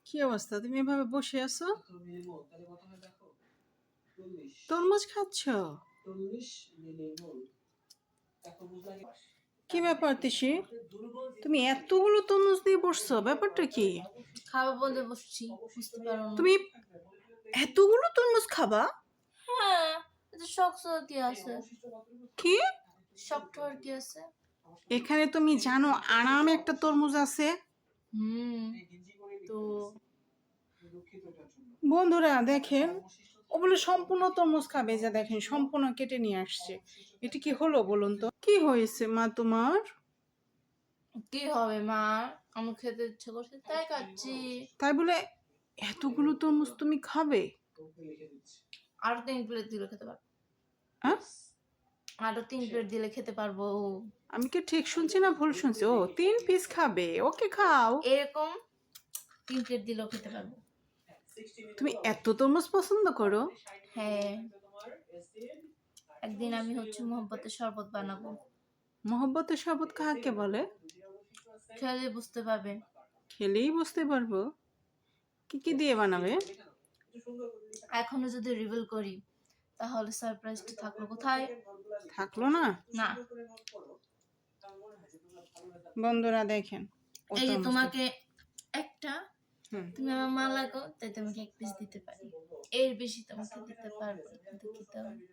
কি অবস্থা? তুমি এভাবে বসে আছো? তরমুজ খাচ্ছ? কি ব্যাপার তিশি? তুমি এতগুলো তরমুজ দিয়ে বসছো, ব্যাপারটা কি? খাবো বলে বসছি, বুঝতে পারো না? তুমি এতগুলো তরমুজ খাবা? হ্যাঁ, এটা শখ কি আছে? কি? শখ টর কি আছে? এখানে তুমি জানো আরামে একটা তরমুজ আছে। তো বন্ধুরা দেখেন, ও বলে সম্পূর্ণ তরমুজ খাবে, যা দেখেন সম্পূর্ণ কেটে নিয়ে আসছে। এটা কি হলো বলুন তো? কি হয়েছে মা তোমার? কি হবে মা, আমি খেতে ইচ্ছে করছে তাই খাচ্ছি। তাই বলে এতগুলো তরমুজ তুমি খাবে? আরো 3 প্লেট দিলে খেতে পারবো। হ্যাঁ, আরো 3 প্লেট দিলে খেতে পারবো। আমি কি ঠিক শুনছি না ভুল শুনছি? ও 3 পিস খাবে, ওকে খাও। এরকম 3 প্লেট দিলেও খেতে পারবো। তুমি এত তরমুজ পছন্দ করো? হ্যাঁ, একদিন আমি মোহব্বতের শরবত বানাবো। মহব্বতের শরবত কাকে বলে? খেলে বুঝতে পারবে। খেলেই বুঝতে পারবো। কি কি দিয়ে বানাবে? এখনো যদি রিভিল করি তাহলে সারপ্রাইজটা থাকলো কোথায়? থাকলো না। না, বন্ধুরা দেখেন, ও এই যে তরমুজ তোমাকে একটা, হুম। তুমি আমার মা লাগো তাই তোমাকে 1 পিস দিতে পারি, এর বেশি তোমাকে দিতে পারবো না, কিন্তু খেতে হবে।